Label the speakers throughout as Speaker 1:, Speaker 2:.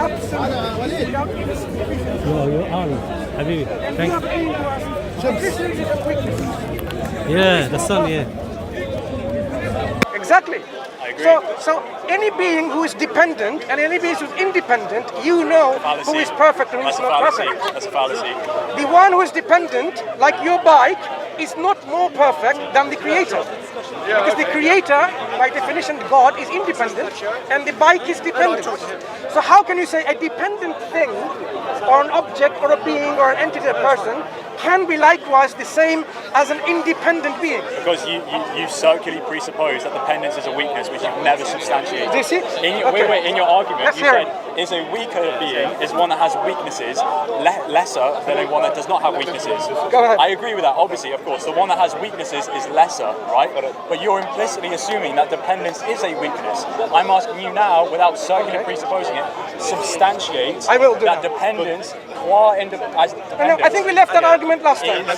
Speaker 1: absolute without any supervision.
Speaker 2: You're on, Habibi.
Speaker 1: And
Speaker 2: Thank
Speaker 1: you
Speaker 2: you.
Speaker 1: have being to us. So this is a weakness.
Speaker 2: Yeah, the sun, yeah.
Speaker 1: Exactly.
Speaker 3: I agree.
Speaker 1: So any being who is dependent and any being who is independent, you know who is perfect and who is not perfect.
Speaker 3: That's a fallacy.
Speaker 1: The one who is dependent, like your bike, is not more perfect than the creator. Because the creator, by definition, God, is independent and the bike is dependent. So how can you say a dependent thing or an object or a being or an entity, a person, can be likewise the same as an independent being?
Speaker 3: Because you circularly presuppose that dependence is a weakness which you've never substantiated.
Speaker 1: Do you see?
Speaker 3: In your argument,
Speaker 1: Let's
Speaker 3: you
Speaker 1: hear
Speaker 3: said is a weaker being is one that has weaknesses lesser than a one that does not have weaknesses.
Speaker 1: Go ahead.
Speaker 3: I agree with that, obviously, of course. The one that has weaknesses is lesser, right? But you're implicitly assuming that dependence is a weakness. I'm asking you now, without circularly presupposing it, substantiate
Speaker 1: I will do
Speaker 3: that
Speaker 1: that.
Speaker 3: dependence qua
Speaker 1: I think we left that argument last time.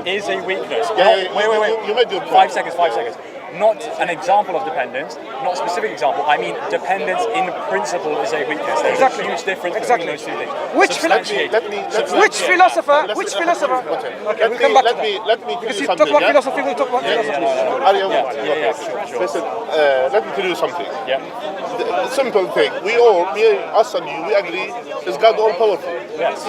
Speaker 3: is a weakness.
Speaker 4: Yeah,
Speaker 3: Wait.
Speaker 4: You made your point.
Speaker 3: 5 seconds. Not an example of dependence, not a specific example. I mean, dependence in principle is a weakness. There's
Speaker 1: Exactly.
Speaker 3: a huge difference
Speaker 1: Exactly.
Speaker 3: between those two things.
Speaker 1: Which
Speaker 3: Substantiate.
Speaker 1: Which philosopher? Okay, we'll come back to that.
Speaker 4: Let me tell
Speaker 1: Because
Speaker 4: you
Speaker 1: you talk
Speaker 4: something.
Speaker 1: about
Speaker 4: yeah?
Speaker 1: philosophy, we'll talk about philosophy.
Speaker 4: Arya,
Speaker 3: Sure.
Speaker 4: Listen, let me tell you something.
Speaker 3: Yeah.
Speaker 4: The simple thing. We all, us and you, we agree, is God all powerful.
Speaker 3: Yes.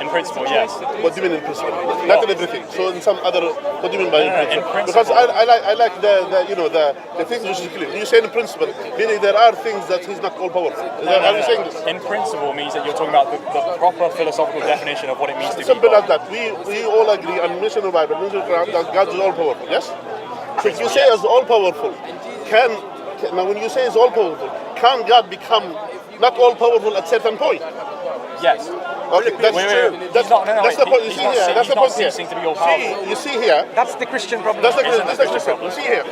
Speaker 3: In principle, yes.
Speaker 4: What do you mean in principle? Not in everything. So in some other, what do you mean by in
Speaker 3: in
Speaker 4: principle? Because I like the things which is clear. You say in principle, meaning there are things that he's not all powerful. Are you saying this?
Speaker 3: In principle means that you're talking about the proper philosophical definition of what it means to be
Speaker 4: Simple
Speaker 3: God.
Speaker 4: as that. We all agree and mention the Bible, mention the Quran, that God is all powerful. Yes. So if you say is all powerful, now when you say is all powerful, can God become not all powerful at certain point?
Speaker 3: Yes.
Speaker 4: Okay, that's true. That's the point. You see here. That's the point here.
Speaker 3: Ceasing to be all powerful.
Speaker 4: You see here.
Speaker 1: That's the Christian problem.
Speaker 4: That's the Christian problem. You see here.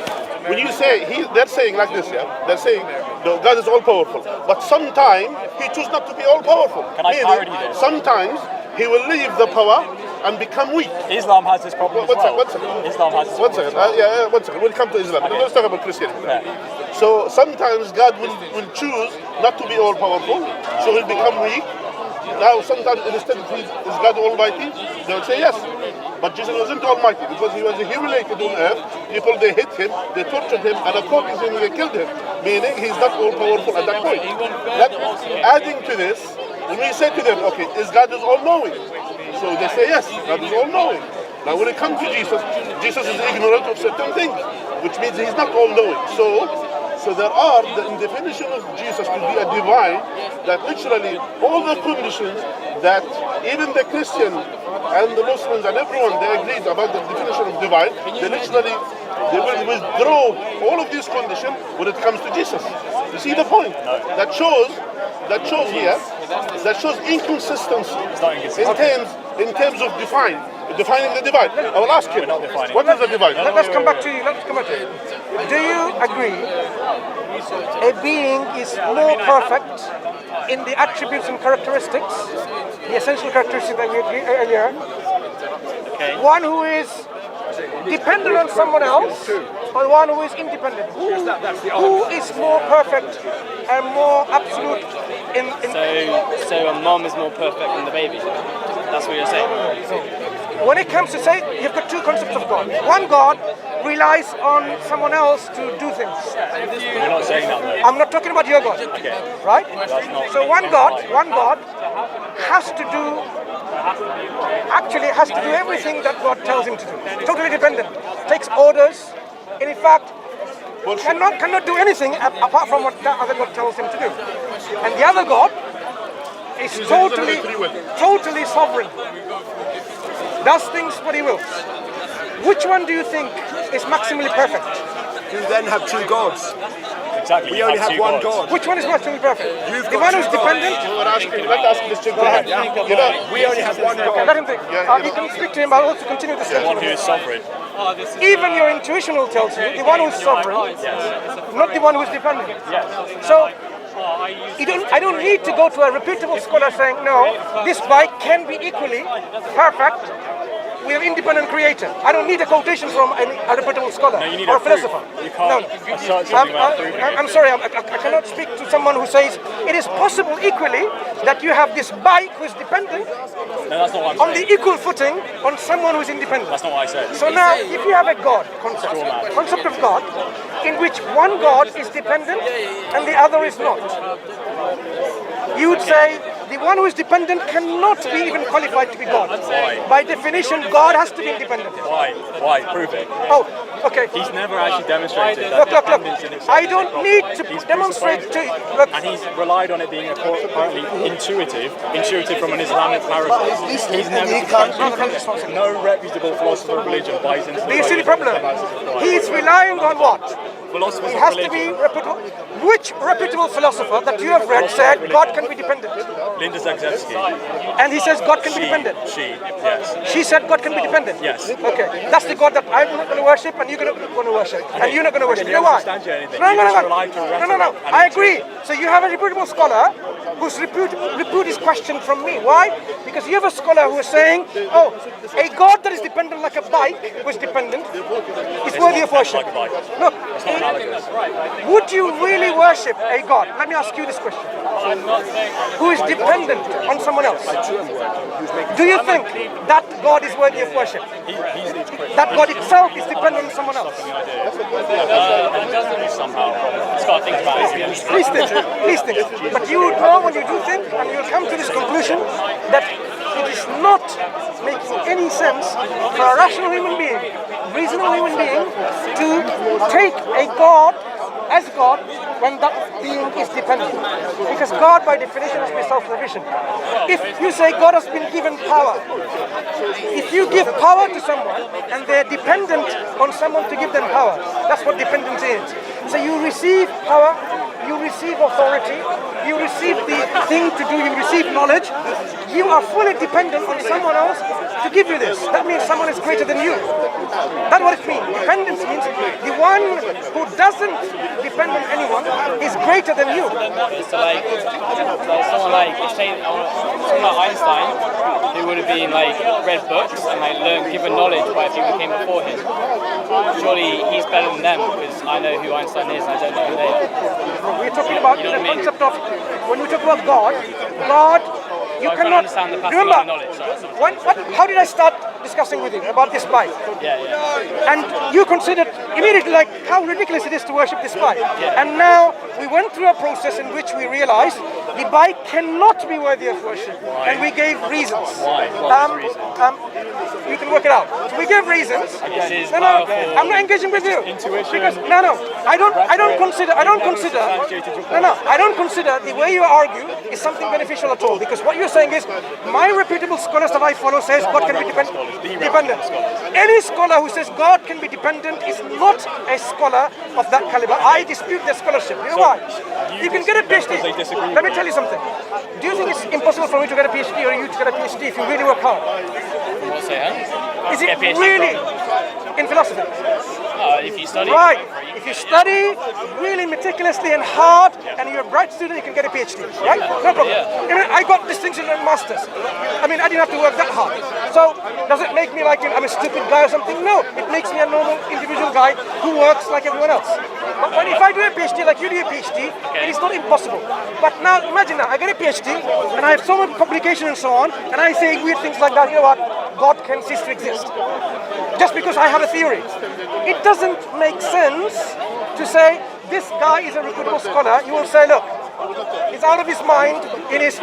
Speaker 4: When you say they're saying like this, yeah. They're saying no, God is all powerful, but sometimes He chooses not to be all powerful.
Speaker 3: Can I parody this?
Speaker 4: Sometimes He will leave the power and become weak.
Speaker 3: Islam has this problem as well.
Speaker 4: One second.
Speaker 3: Islam has this
Speaker 4: One
Speaker 3: problem.
Speaker 4: second. One second. We'll come to Islam.
Speaker 3: Okay.
Speaker 4: Let's talk about Christianity.
Speaker 3: Yeah.
Speaker 4: So sometimes God will choose not to be all powerful, so He'll become weak. Now sometimes instead is God Almighty, they'll say yes. But Jesus wasn't Almighty because He was humiliated on earth. People, they hit Him, they tortured Him, and according to Him, they killed Him. Meaning He's not all powerful at that point. Adding to this, when we say to them, okay, is God is all knowing? So they say yes, God is all knowing. Now when it comes to Jesus, Jesus is ignorant of certain things, which means He's not all knowing. So there are, in the definition of Jesus to be a divine, that literally all the conditions that even the Christian and the Muslims and everyone, they agreed about the definition of divine, they will withdraw all of these conditions when it comes to Jesus. You see the point? That shows inconsistency in terms of defining the divine. I will ask him, what is the divine?
Speaker 1: Let's come back to you. Do you agree a being is more perfect in the attributes and characteristics, the essential characteristics that we agreed earlier?
Speaker 3: Okay.
Speaker 1: One who is dependent on someone else, or one who is independent? Who is more perfect and more absolute in
Speaker 5: So a mom is more perfect than the baby. That's what you're saying.
Speaker 1: When it comes to say, you've got two concepts of God. One God relies on someone else to do things.
Speaker 3: You're not saying that, though.
Speaker 1: I'm not talking about your God,
Speaker 3: Okay.
Speaker 1: right?
Speaker 3: That's not-
Speaker 1: So one God has to do everything that God tells him to do. Totally dependent. Takes orders. And in fact, cannot do anything apart from what the other God tells him to do. And the other God is totally sovereign. Does things what he wills. Which one do you think is maximally perfect?
Speaker 6: You then have two gods.
Speaker 3: Exactly.
Speaker 6: We only have one God.
Speaker 1: Which one is maximally perfect?
Speaker 6: You've
Speaker 1: The
Speaker 6: got
Speaker 1: one who's
Speaker 6: two gods.
Speaker 1: dependent?
Speaker 4: Let's ask this gentleman.
Speaker 6: We only have one
Speaker 1: Okay,
Speaker 6: God.
Speaker 1: let him think. You can speak to him, but also continue the
Speaker 3: The one who
Speaker 1: discussion.
Speaker 3: is sovereign.
Speaker 1: Even your intuition will tell you the one who's sovereign, not the one who's dependent.
Speaker 3: Yes.
Speaker 1: So I don't need to go to a reputable scholar saying, no, this bike can be equally perfect we have independent creator. I don't need a quotation from a reputable scholar
Speaker 3: No, you need
Speaker 1: or
Speaker 3: a
Speaker 1: a philosopher.
Speaker 3: proof. You can't assert something without proving it.
Speaker 1: I'm sorry, I cannot speak to someone who says it is possible equally that you have this bike who is dependent
Speaker 3: No, that's not what I'm
Speaker 1: on
Speaker 3: saying.
Speaker 1: the equal footing on someone who is independent.
Speaker 3: That's not what I said.
Speaker 1: So now, if you have a God concept of God, in which one God is dependent and the other is not, you would say the one who is dependent cannot be even qualified to be God.
Speaker 3: Why?
Speaker 1: By definition, God has to be independent.
Speaker 3: Why? Why? Prove it.
Speaker 1: Oh, okay.
Speaker 3: He's never actually demonstrated that
Speaker 1: Look.
Speaker 3: dependence in itself
Speaker 1: I
Speaker 3: is
Speaker 1: don't
Speaker 3: a God.
Speaker 1: need to
Speaker 3: He's
Speaker 1: demonstrate to
Speaker 3: presupposed
Speaker 1: look.
Speaker 3: and he's relied on it being apparently intuitive from an Islamic parable. He's never no reputable philosopher of religion buys into the
Speaker 1: Do you see the
Speaker 3: idea
Speaker 1: problem?
Speaker 3: that dependence is required.
Speaker 1: He is relying on what?
Speaker 3: Philosophers
Speaker 1: It
Speaker 3: of
Speaker 1: has to be
Speaker 3: religion.
Speaker 1: reputable. Which reputable philosopher that you have read said God can be dependent?
Speaker 3: Linda Zagzebski.
Speaker 1: And he says God can be dependent.
Speaker 3: Yes.
Speaker 1: She said God can be dependent.
Speaker 3: Yes.
Speaker 1: Okay, that's the God that I'm not going to worship, and you're not going to worship, and you're not going to worship.
Speaker 3: You
Speaker 1: You know why?
Speaker 3: don't understand anything.
Speaker 1: No.
Speaker 3: You just rely to rhetoric
Speaker 1: No.
Speaker 3: and
Speaker 1: I agree. So you have a reputable scholar whose repute is questioned from me. Why? Because you have a scholar who is saying, oh, a God that is dependent like a bike, who is dependent, is worthy of worship.
Speaker 3: Like a bike.
Speaker 1: Look,
Speaker 3: It's not analogous.
Speaker 1: would you really worship a God? Let me ask you this question. Who is dependent on someone else? Do you think that God is worthy of worship?
Speaker 3: He's
Speaker 1: That God itself is dependent on someone else?
Speaker 3: somehow. It's got to think about it.
Speaker 1: Please think. But you would know when you do think, and you'll come to this conclusion that it is not making any sense for a rational human being, reasonable human being, to take a God as God when that being is dependent. Because God by definition has to be self-sufficient. If you say God has been given power, if you give power to someone and they're dependent on someone to give them power, that's what dependence is. So you receive power, you receive authority, you receive the thing to do, you receive knowledge, you are fully dependent on someone else to give you this. That means someone is greater than you. That's what it means. Dependence means the one who doesn't depend on anyone is greater than you.
Speaker 5: It's like someone like Einstein, who would have been like read books and like learned, given knowledge by people who came before him. Surely he's better than them because I know who Einstein is and I don't know who they are.
Speaker 1: We're talking about
Speaker 5: You know
Speaker 1: the
Speaker 5: what I mean?
Speaker 1: concept of, when we talk about God, you
Speaker 5: I can't
Speaker 1: cannot
Speaker 5: understand the passing
Speaker 1: remember.
Speaker 5: of knowledge. Sorry.
Speaker 1: How did I start discussing with you about this bike?
Speaker 5: Yeah.
Speaker 1: And you considered immediately like how ridiculous it is to worship this bike. And now we went through a process in which we realized the bike cannot be worthy of worship. And we gave reasons.
Speaker 3: Why? What was the reason?
Speaker 1: You can work it out. So we gave reasons.
Speaker 5: This is
Speaker 1: No,
Speaker 5: powerful.
Speaker 1: I'm not engaging with you.
Speaker 3: Intuition.
Speaker 1: Because I don't consider the way you argue is something beneficial at all. Because what you're saying is my reputable scholars that I follow says God can be dependent. Any scholar who says God can be dependent is not a scholar of that caliber. I dispute their scholarship. You know why? You can get a PhD. Let me tell you something. Do you think it's impossible for me to get a PhD or you to get a PhD if you really work hard?
Speaker 5: What say, huh?
Speaker 1: Is it
Speaker 5: Get a PhD
Speaker 1: really in philosophy?
Speaker 5: If you study.
Speaker 1: Right. If you study really meticulously and hard and you're a bright student, you can get a PhD. Right? No problem. I mean, I got distinction in masters. I mean, I didn't have to work that hard. So does it make me like I'm a stupid guy or something? No. It makes me a normal individual guy who works like everyone else. But if I do a PhD like you do a PhD, it is not impossible. But now imagine now, I get a PhD and I have so much publication and so on, and I say weird things like that. You know what? God can cease to exist. Just because I have a theory. It doesn't make sense to say this guy is a reputable scholar. You will say, look, he's out of his mind in his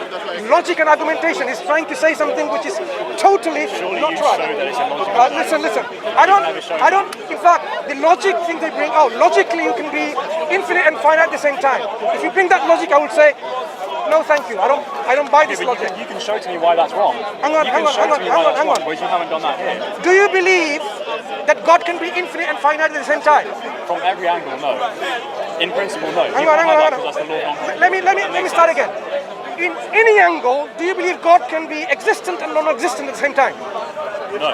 Speaker 1: logic and argumentation. He's trying to say something which is totally not right. Listen. I don't. In fact, the logic thing they bring out, logically you can be infinite and finite at the same time. If you bring that logic, I would say, no, thank you. I don't buy this logic.
Speaker 3: You can show to me why that's wrong.
Speaker 1: Hang on.
Speaker 3: Whereas you haven't done that here.
Speaker 1: Do you believe that God can be infinite and finite at the same time?
Speaker 3: From every angle, no. In principle, no.
Speaker 1: Hang on. Let me start again. In any angle, do you believe God can be existent and non-existent at the same time?
Speaker 3: No.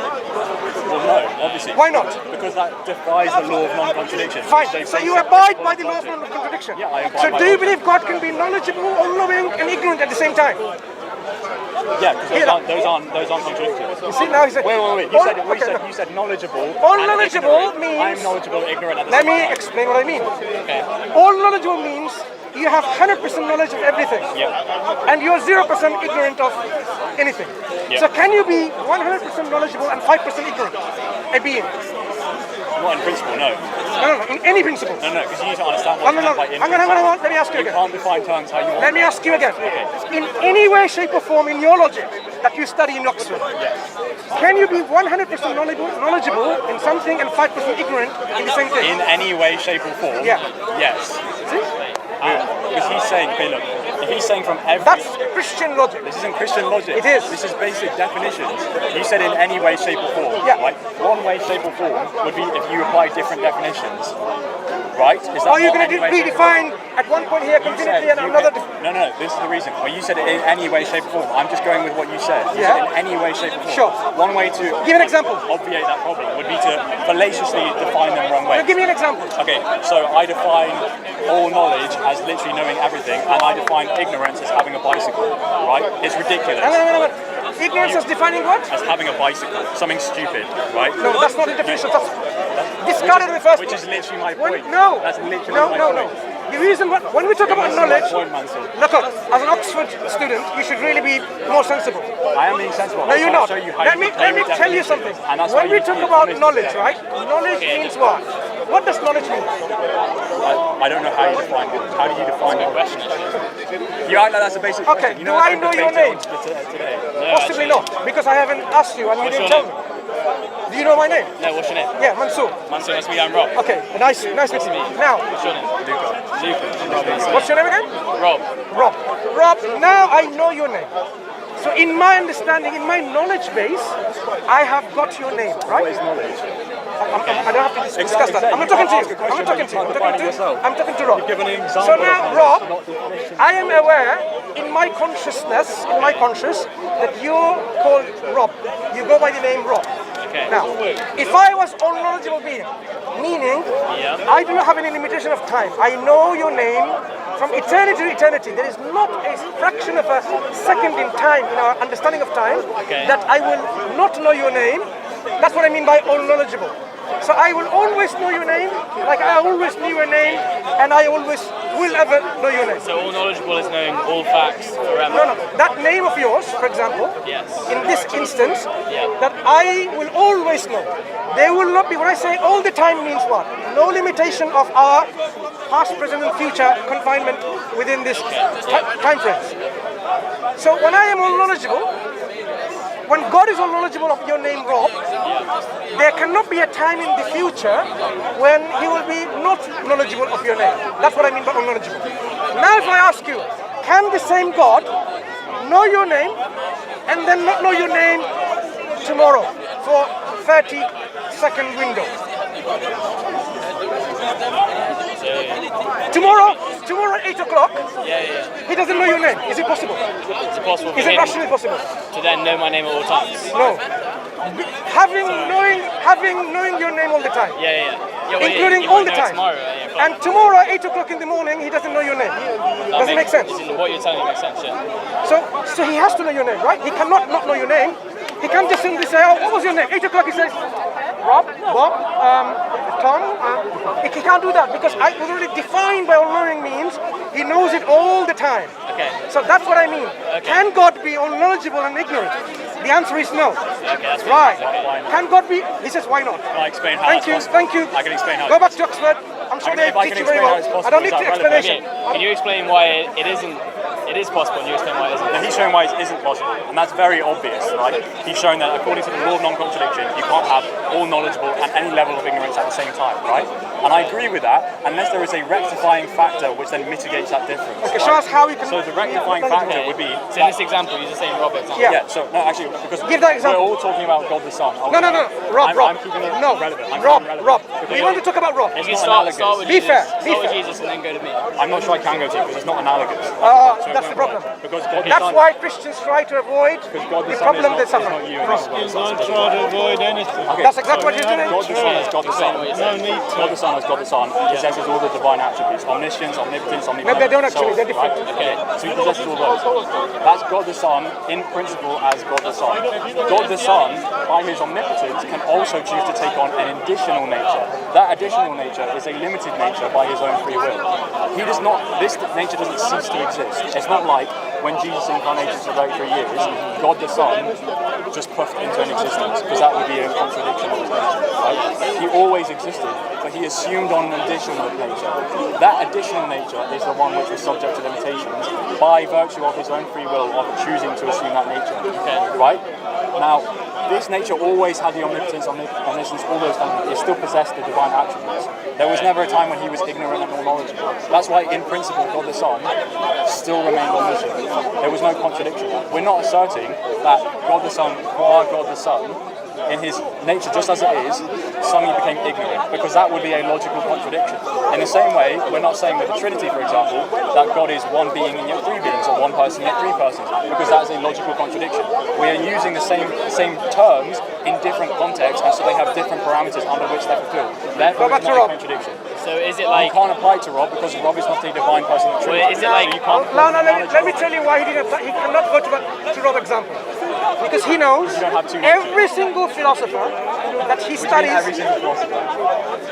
Speaker 3: Well, no, obviously.
Speaker 1: Why not?
Speaker 3: Because that defies the law of non-contradiction.
Speaker 1: Fine. So you abide by the law of non-contradiction.
Speaker 3: Yeah, I abide
Speaker 1: So
Speaker 3: by
Speaker 1: do you
Speaker 3: that.
Speaker 1: believe God can be knowledgeable, all-knowing, and ignorant at the same time?
Speaker 3: Yeah, because
Speaker 1: Hear that.
Speaker 3: those aren't contradictory.
Speaker 1: You see now he said.
Speaker 3: Wait. You said knowledgeable.
Speaker 1: All
Speaker 3: and
Speaker 1: knowledgeable
Speaker 3: ignorant.
Speaker 1: means.
Speaker 3: I'm knowledgeable, ignorant at the
Speaker 1: Let
Speaker 3: same
Speaker 1: me
Speaker 3: time.
Speaker 1: explain what I mean.
Speaker 5: Okay.
Speaker 1: All knowledgeable means you have 100% knowledge of everything,
Speaker 3: Yeah.
Speaker 1: and you're 0% ignorant of anything.
Speaker 3: Yeah.
Speaker 1: So can you be 100% knowledgeable and 5% ignorant? A being?
Speaker 3: Not in principle, no.
Speaker 1: No, in any principle.
Speaker 3: No, because you need to understand
Speaker 1: No,
Speaker 3: what
Speaker 1: no,
Speaker 3: you
Speaker 1: no.
Speaker 3: mean by
Speaker 1: Hang
Speaker 3: inference.
Speaker 1: on. Let me ask you
Speaker 3: You
Speaker 1: again.
Speaker 3: can't define terms how you want.
Speaker 1: Let me ask you again. In any way, shape, or form in your logic that you study in Oxford, can you be 100% knowledgeable in something and 5% ignorant in the same thing?
Speaker 3: In any way, shape, or form?
Speaker 1: Yeah.
Speaker 3: Yes.
Speaker 1: See?
Speaker 3: Because he's saying, okay, look, if he's saying from every...
Speaker 1: That's Christian logic.
Speaker 3: This isn't Christian logic.
Speaker 1: It is.
Speaker 3: This is basic definitions. You said in any way, shape, or form.
Speaker 1: Yeah.
Speaker 3: Right? One way, shape, or form would be if you apply different definitions. Right? Is that
Speaker 1: Are you
Speaker 3: not
Speaker 1: going to
Speaker 3: any way, shape, or
Speaker 1: redefine at one point here
Speaker 3: form? You
Speaker 1: continuity
Speaker 3: said
Speaker 1: and
Speaker 3: you
Speaker 1: another?
Speaker 3: No, this is the reason. Well, you said it in any way, shape, or form. I'm just going with what you said. You
Speaker 1: Yeah.
Speaker 3: said in any way, shape, or form.
Speaker 1: Sure.
Speaker 3: One way to
Speaker 1: Give an example.
Speaker 3: obviate that problem would be to fallaciously define them wrong way.
Speaker 1: Give me an example.
Speaker 3: Okay, so I define all knowledge as literally knowing everything, and I define ignorance as having a bicycle, right? It's ridiculous.
Speaker 1: Hang on. Ignorance is defining what?
Speaker 3: As having a bicycle, something stupid, right?
Speaker 1: No, that's not the definition. That's discarded in the first
Speaker 3: Which
Speaker 1: place.
Speaker 3: is literally my
Speaker 1: When-
Speaker 3: point.
Speaker 1: no.
Speaker 3: That's literally
Speaker 1: No.
Speaker 3: my point.
Speaker 1: The reason when we talk about
Speaker 3: That's my
Speaker 1: knowledge,
Speaker 3: point, Mansur.
Speaker 1: look, as an Oxford student, you should really be more sensible.
Speaker 3: I am being sensible.
Speaker 1: No,
Speaker 3: I'm
Speaker 1: you're
Speaker 3: trying
Speaker 1: not.
Speaker 3: to show you how
Speaker 1: Let
Speaker 3: you
Speaker 1: me
Speaker 3: play with
Speaker 1: tell you something.
Speaker 3: definitions, and that's
Speaker 1: When
Speaker 3: why
Speaker 1: we
Speaker 3: you
Speaker 1: talk
Speaker 3: keep
Speaker 1: about
Speaker 3: honest
Speaker 1: knowledge,
Speaker 3: today.
Speaker 1: right? Knowledge means what? What does knowledge mean?
Speaker 3: I don't know how you define it. How do you define it? You act like that's a basic
Speaker 1: Okay,
Speaker 3: question. You
Speaker 1: do
Speaker 3: know
Speaker 1: I
Speaker 3: that's
Speaker 1: know
Speaker 3: been
Speaker 1: your
Speaker 3: debated
Speaker 1: name?
Speaker 3: on today.
Speaker 1: Possibly not, because I haven't asked you and you
Speaker 5: What's
Speaker 1: didn't
Speaker 5: your
Speaker 1: tell me. Do you know my name?
Speaker 5: No, what's your name?
Speaker 1: Yeah, Mansur.
Speaker 5: Mansur, nice to meet you. I'm Rob.
Speaker 1: Okay, nice meeting you. Now,
Speaker 5: What's your name? Luca.
Speaker 1: what's your name again?
Speaker 5: Rob.
Speaker 1: Rob, now I know your name. So in my understanding, in my knowledge base, I have got your name, right?
Speaker 3: What is knowledge?
Speaker 1: I don't have to discuss that. I'm not talking to you. I'm talking to Rob.
Speaker 3: Given an example
Speaker 1: So
Speaker 3: of
Speaker 1: now,
Speaker 3: knowledge,
Speaker 1: Rob,
Speaker 3: not definition.
Speaker 1: I am aware in my conscious, that you're called Rob. You go by the name Rob.
Speaker 5: Okay.
Speaker 1: Now, if I was all knowledgeable being, meaning I do not have any limitation of time. I know your name from eternity to eternity. There is not a fraction of a second in time in our understanding of time that I will not know your name. That's what I mean by all knowledgeable. So I will always know your name, like I always knew your name, and I always will ever know your name.
Speaker 5: So all knowledgeable is knowing all facts forever.
Speaker 1: No, that name of yours, for example,
Speaker 5: Yes.
Speaker 1: in this instance, that I will always know. There will not be, when I say all the time means what? No limitation of our past, present, and future confinement within this time frame. So when I am all knowledgeable, when God is all knowledgeable of your name, Rob, there cannot be a time in the future when He will be not knowledgeable of your name. That's what I mean by all knowledgeable. Now if I ask you, can the same God know your name and then not know your name tomorrow for 30-second window? Tomorrow at 8 o'clock, he doesn't know your name. Is it possible?
Speaker 5: Is it possible
Speaker 1: Is
Speaker 5: for
Speaker 1: it
Speaker 5: him
Speaker 1: rationally possible?
Speaker 5: to then know my name at all times?
Speaker 1: No. Knowing your name all the time.
Speaker 5: Well,
Speaker 1: Including
Speaker 5: he
Speaker 1: all
Speaker 5: won't
Speaker 1: the
Speaker 5: know it
Speaker 1: time.
Speaker 5: tomorrow.
Speaker 1: And tomorrow at 8 o'clock in the morning, he doesn't know your name. Does it make sense?
Speaker 5: What you're telling me makes sense,
Speaker 1: So he has to know your name, right? He cannot not know your name. He can't just simply say, oh, what was your name? 8 o'clock he says, Rob, Bob, Tom. He can't do that because I was already defined by all knowing means he knows it all the time.
Speaker 5: Okay.
Speaker 1: So that's what I mean. Can God be all knowledgeable and ignorant? The answer is no.
Speaker 5: That's
Speaker 1: Right.
Speaker 3: Why not?
Speaker 1: Can God be? He says, why not?
Speaker 3: Can I explain how
Speaker 1: Thank you,
Speaker 3: that's possible?
Speaker 1: thank you.
Speaker 3: I can explain how
Speaker 1: Go
Speaker 3: it's
Speaker 1: back to Oxford. I'm sure they
Speaker 3: If I
Speaker 1: teach
Speaker 3: can
Speaker 1: you very
Speaker 3: explain how
Speaker 1: well.
Speaker 3: it's possible,
Speaker 1: I don't need
Speaker 3: is
Speaker 1: the
Speaker 3: that relevant?
Speaker 1: explanation.
Speaker 5: Can you explain why it isn't? It is possible. Can you explain why it isn't?
Speaker 3: Now, he's showing why it isn't possible, and that's very obvious, right? He's shown that according to the law of non-contradiction, you can't have all knowledgeable and any level of ignorance at the same time, right? And I agree with that, unless there is a rectifying factor which then mitigates that difference.
Speaker 1: Okay, show us how we can.
Speaker 3: So the rectifying factor would be...
Speaker 5: So in this example, you're just saying Rob example.
Speaker 1: Yeah.
Speaker 3: Yeah, so, no, actually, because
Speaker 1: Give that example.
Speaker 3: we're all talking about God the Son.
Speaker 1: No. Rob.
Speaker 3: I'm keeping it
Speaker 1: No.
Speaker 3: relevant. I'm
Speaker 1: Rob.
Speaker 3: keeping it relevant.
Speaker 1: Rob.
Speaker 3: Because
Speaker 1: We want to talk about Rob.
Speaker 5: You
Speaker 3: It's
Speaker 5: can
Speaker 3: not
Speaker 5: start with
Speaker 3: analogous.
Speaker 1: Be fair,
Speaker 5: Jesus.
Speaker 1: be
Speaker 5: Start with
Speaker 1: fair.
Speaker 5: Jesus and then go to me.
Speaker 3: I'm not sure I can go to because it's not analogous.
Speaker 1: That's the problem.
Speaker 3: Because God the
Speaker 1: That's
Speaker 3: Son...
Speaker 1: why Christians try to avoid
Speaker 3: Because God the
Speaker 1: the
Speaker 3: Son
Speaker 1: problem they
Speaker 3: is
Speaker 1: suffer.
Speaker 3: not you and
Speaker 1: from.
Speaker 3: it's not-
Speaker 2: Don't try to avoid anything.
Speaker 3: Okay,
Speaker 1: That's exactly what he's doing.
Speaker 3: God the Son has God the Son. God the Son has God the Son. He possesses all the divine attributes: omniscience, omnipotence, omnipresence.
Speaker 1: No, they don't actually. They're different.
Speaker 3: Right? Okay, so he possesses all those. That's God the Son in principle as God the Son. God the Son, by his omnipotence, can also choose to take on an additional nature. That additional nature is a limited nature by his own free will. He does not. This nature doesn't cease to exist. It's not like when Jesus incarnated for 33 years, God the Son just puffed into an existence, because that would be a contradiction of his nature. Right? He always existed, but he assumed on an additional nature. That additional nature is the one which was subject to limitations by virtue of his own free will of choosing to assume that nature. Okay. Right? Now, this nature always had the omnipotence, omniscience, all those kind of things. It still possessed the divine attributes. There was never a time when he was ignorant and knowledgeable. That's why, in principle, God the Son still remained omniscient. There was no contradiction. We're not asserting that God the Son, qua God the Son, in his nature, just as it is, suddenly became ignorant, because that would be a logical contradiction. In the same way, we're not saying with the Trinity, for example, that God is one being and yet three beings, or one person yet three persons, because that's a logical contradiction. We are using the same terms in different contexts, and so they have different parameters under which they're fulfilled. Therefore, it's not a contradiction.
Speaker 5: So is it like...
Speaker 3: You can't apply to Rob, because Rob is not a divine person in the Trinity.
Speaker 5: Is it like...
Speaker 3: So
Speaker 1: let me tell you why he cannot go to Rob example. Because he knows every single philosopher that he studies,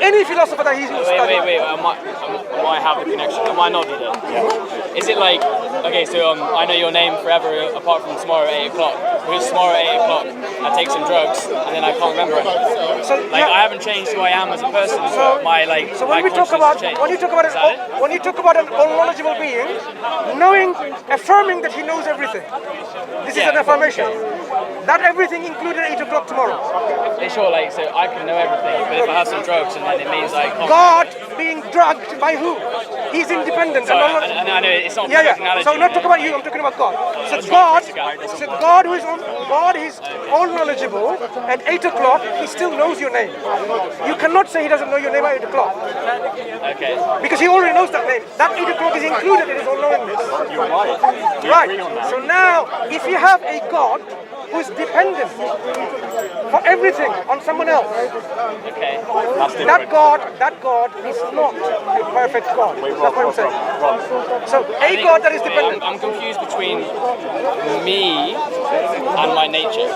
Speaker 1: any philosopher that he studies.
Speaker 5: Wait, I might have the connection. I might not be there. Yeah. Is it like, okay, so I know your name forever apart from tomorrow at 8 o'clock. Because tomorrow at 8 o'clock I take some drugs and then I can't remember anything. So, I haven't changed who I am as a person. So
Speaker 1: when you talk about an all-knowledgeable being, affirming that he knows everything, this is an affirmation. That everything included 8 o'clock tomorrow.
Speaker 5: Sure, so I can know everything, but if I have some drugs and then it means I can't...
Speaker 1: God being drugged by who? He's independent.
Speaker 5: So I know it's not a perfect analogy.
Speaker 1: So I'm not talking about you, I'm talking about God. So God is all knowledgeable. At 8 o'clock, he still knows your name. You cannot say he doesn't know your name at 8 o'clock.
Speaker 5: Okay.
Speaker 1: Because he already knows that name. That 8 o'clock is included in his all-knowingness.
Speaker 3: You're right.
Speaker 1: Right. So now, if you have a God who is dependent for everything on someone else,
Speaker 5: okay,
Speaker 1: that God is not a perfect God. That's what I'm saying. So a God that is dependent.
Speaker 5: I'm confused between me and my nature.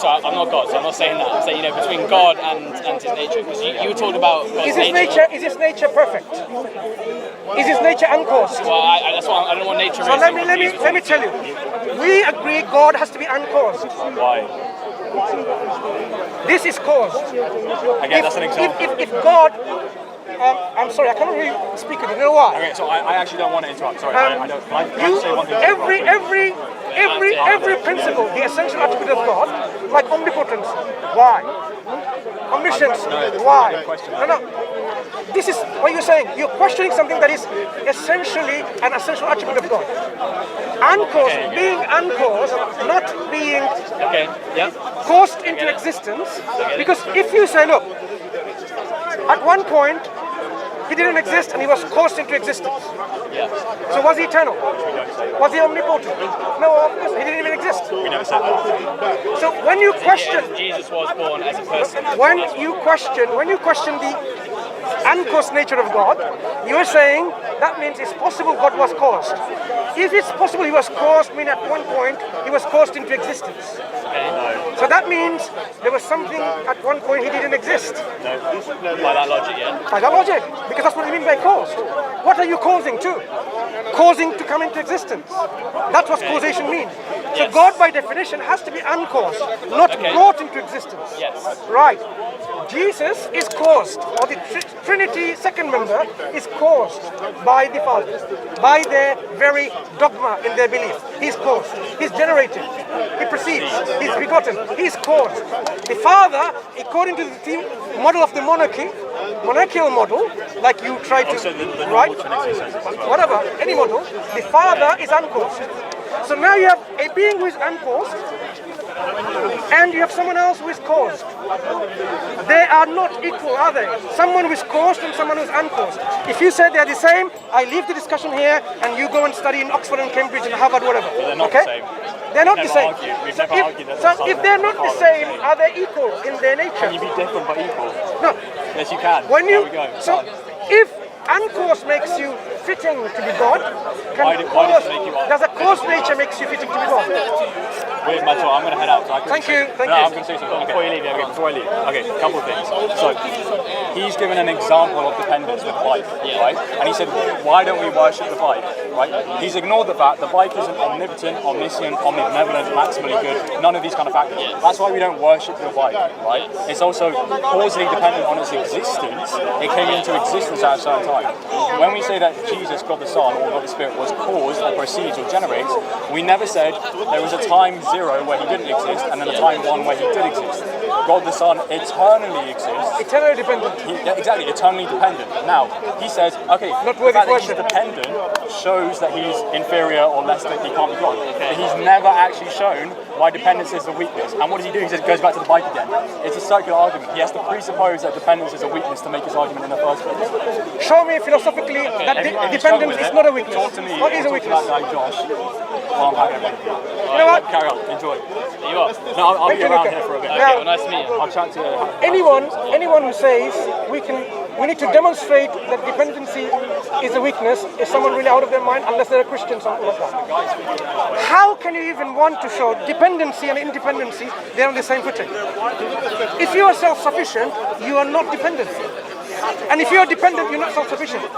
Speaker 5: Sorry, I'm not God, so I'm not saying that. I'm saying, between God and his nature. Because you talked about God's nature.
Speaker 1: Is his nature perfect? Is his nature uncaused?
Speaker 5: Well, that's why I don't want nature.
Speaker 1: So let me tell you. We agree God has to be uncaused.
Speaker 3: Why?
Speaker 1: This is caused.
Speaker 3: Again, that's an example.
Speaker 1: If God, I'm sorry, I cannot really speak it. You know why?
Speaker 3: Okay, so I actually don't want to interrupt. Sorry, I don't. Can I say one thing?
Speaker 1: Every principle, the essential attribute of God, like omnipotence, why? Omniscience, why? No. This is what you're saying. You're questioning something that is essentially an essential attribute of God. Uncaused, being uncaused, not being caused into existence. Because if you say, look, at one point, he didn't exist and he was caused into existence.
Speaker 5: Yeah.
Speaker 1: So was he eternal? Was he omnipotent? No, of course, he didn't even exist.
Speaker 3: We never said that.
Speaker 1: So when you question...
Speaker 5: Jesus was born as a person.
Speaker 1: When you question the uncaused nature of God, you're saying that means it's possible God was caused. If it's possible he was caused, mean at one point he was caused into existence.
Speaker 3: No.
Speaker 1: So that means there was something at one point he didn't exist.
Speaker 3: No. By that logic, yeah.
Speaker 1: By that logic, because that's what we mean by caused. What are you causing to? Causing to come into existence. That's what causation means. So God by definition has to be uncaused, not brought into existence.
Speaker 5: Yes.
Speaker 1: Right. Jesus is caused, or the Trinity second member is caused by the Father, by their very dogma in their belief. He's caused, he's generated, he proceeds, he's begotten, he's caused. The Father, according to the model of the monarchical model, like you try to, right? Whatever, any model, the Father is uncaused. So now you have a being who is uncaused, and you have someone else who is caused. They are not equal, are they? Someone who is caused and someone who is uncaused. If you say they are the same, I leave the discussion here and you go and study in Oxford and Cambridge and Harvard, whatever.
Speaker 3: But they're not the same.
Speaker 1: They're not the same.
Speaker 3: We've
Speaker 1: So
Speaker 3: never argued that.
Speaker 1: so if they're not the same, are they equal in their nature?
Speaker 3: Can you be different but equal?
Speaker 1: No.
Speaker 3: Yes, you can.
Speaker 1: When you
Speaker 3: there we go.
Speaker 1: so if uncourse makes you fitting to be God,
Speaker 3: Why does it make you
Speaker 1: does a coarse nature makes you fitting to be God?
Speaker 3: Wait, Mansur, I'm going to head out. So I
Speaker 1: Thank you.
Speaker 3: I'm going to say something before you leave. Okay, before I leave. Okay, a couple of things. So, he's given an example of dependence with the bike, right? And he said, why don't we worship the bike, right? He's ignored the fact the bike isn't omnipotent, omniscient, omnibenevolent, maximally good, none of these kind of factors. That's why we don't worship the bike, right? It's also causally dependent on its existence. It came into existence at a certain time. When we say that Jesus, God the Son, or God the Spirit, was caused or proceeds or generates, we never said there was a time 0 where he didn't exist and then a time 1 where he did exist. God the Son eternally exists.
Speaker 1: Eternally dependent.
Speaker 3: Exactly, eternally dependent. Now, he says, okay, the fact that he's dependent shows that he's inferior or less than he can't be God. But he's never actually shown why dependence is a weakness. And what does he do? He says, goes back to the bike again. It's a circular argument. He has to presuppose that dependence is a weakness to make his argument in the first place.
Speaker 1: Show me philosophically that dependence is not a weakness.
Speaker 3: Talk to me.
Speaker 1: What is a weakness?
Speaker 3: That guy, Josh. While I'm having everything.
Speaker 1: You know what?
Speaker 3: Carry on. Enjoy.
Speaker 5: You are.
Speaker 3: No, I'll be around here for a bit.
Speaker 5: Okay, well, nice to meet you.
Speaker 3: I'll chat to you.
Speaker 1: Anyone who says we need to demonstrate that dependency is a weakness is someone really out of their mind, unless they're a Christian, something like that. How can you even want to show dependency and independency? They're on the same footing. If you are self-sufficient, you are not dependent. And if you are dependent, you're not self-sufficient. Do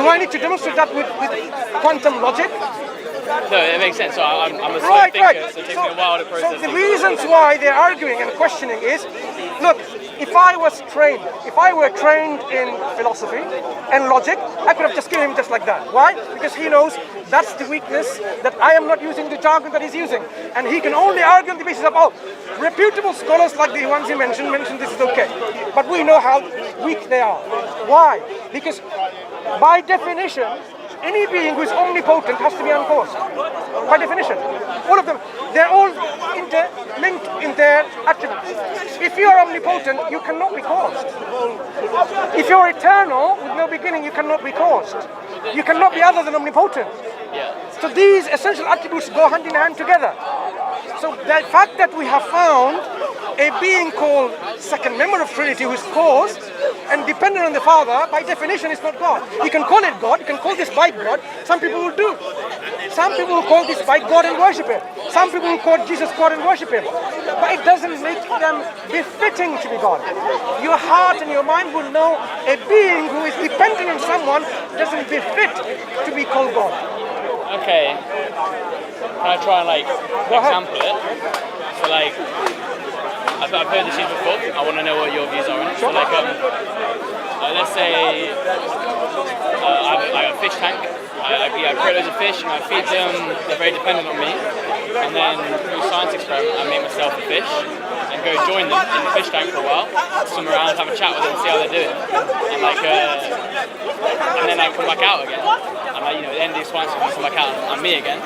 Speaker 1: I need to demonstrate that with quantum logic?
Speaker 5: No, it makes sense. So I'm a slow thinker, so it takes me a while to process
Speaker 1: So the
Speaker 5: things.
Speaker 1: reasons why they're arguing and questioning is, look, if I were trained in philosophy and logic, I could have just given him just like that. Why? Because he knows that's the weakness, that I am not using the jargon that he's using. And he can only argue on the basis of, reputable scholars like the ones you mentioned this is okay. But we know how weak they are. Why? Because by definition, any being who is omnipotent has to be uncaused. By definition. All of them. They're all interlinked in their attributes. If you are omnipotent, you cannot be caused. If you're eternal, with no beginning, you cannot be caused. You cannot be other than omnipotent. So these essential attributes go hand in hand together. So the fact that we have found a being called second member of Trinity who is caused and dependent on the Father, by definition is not God. You can call it God, you can call this bike God, some people will do. Some people will call this bike God and worship Him. Some people will call Jesus God and worship Him. But it doesn't make them befitting to be God. Your heart and your mind will know a being who is dependent on someone doesn't befit to be called God.
Speaker 5: Okay. Can I try and example it? So I've heard this used before. I want to know what your views are on it. So let's say I have a fish tank. I create loads of fish and I feed them. They're very dependent on me. And then through a science experiment, I make myself a fish and go join them in the fish tank for a while, swim around, have a chat with them, see how they're doing, and then I come back out again. And at the end of the experiment, I come back out and I'm me again.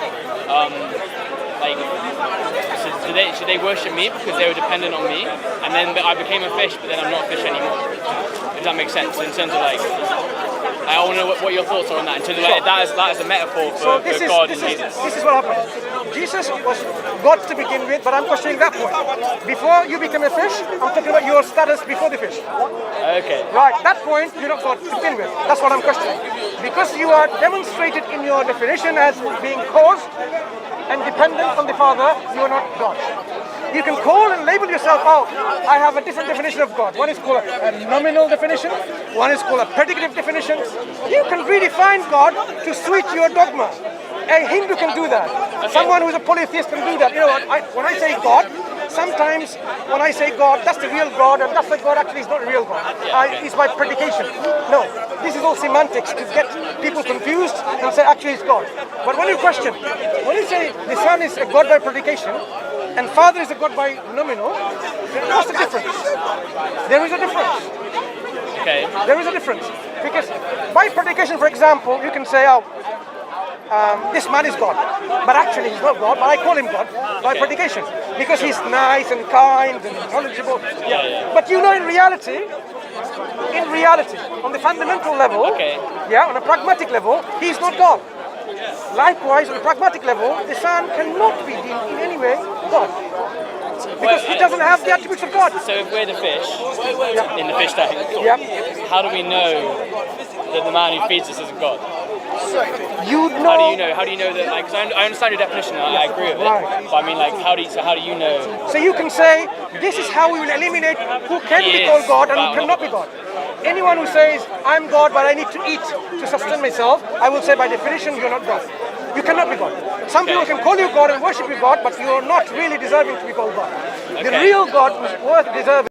Speaker 5: So should they worship me because they were dependent on me, and then I became a fish, but then I'm not a fish anymore? If that makes sense, in terms of I want to know what your thoughts are on that. In terms of that is a metaphor for God and Jesus.
Speaker 1: This is what happened. Jesus was God to begin with, but I'm questioning that point. Before you became a fish, I'm talking about your status before the fish.
Speaker 5: Okay.
Speaker 1: Right, that point you're not God to begin with. That's what I'm questioning. Because you are demonstrated in your definition as being caused and dependent on the Father, you are not God. You can call and label yourself out. I have a different definition of God. One is called a nominal definition. One is called a predicative definition. You can redefine God to suit your dogma. A Hindu can do that. Someone who's a polytheist can do that. You know what? When I say God, sometimes when I say God, that's the real God, and that's the God actually is not a real God. It's by predication. No, this is all semantics to get people confused and say actually it's God. But when you question, when you say the Son is a God by predication, and Father is a God by nominal, what's the difference? There is a difference.
Speaker 5: Okay.
Speaker 1: There is a difference. Because by predication, for example, you can say, this man is God. But actually he's not God, but I call him God by predication. Because he's nice and kind and knowledgeable. But in reality, on the fundamental level, on a pragmatic level, he's not God. Likewise, on a pragmatic level, the Son cannot be deemed in any way God. Because he doesn't have the attributes of God.
Speaker 5: So if we're the fish in the fish tank,
Speaker 1: Yep.
Speaker 5: how do we know that the man who feeds us isn't God?
Speaker 1: You know.
Speaker 5: How do you know? How do you know that? Like, 'cause I understand your definition, and I agree with it.
Speaker 1: Right.
Speaker 5: But I mean, like, how do you know?
Speaker 1: So you can say, this is how we will eliminate who can
Speaker 5: He
Speaker 1: be
Speaker 5: is,
Speaker 1: called God and
Speaker 5: but
Speaker 1: who cannot be God. Anyone who says, I'm God but I need to eat to sustain myself, I will say by definition, you're not God. You cannot be God. Some people can call you God and worship you God, but you are not really deserving to be called God. The
Speaker 5: Okay.
Speaker 1: real God who's worth deserving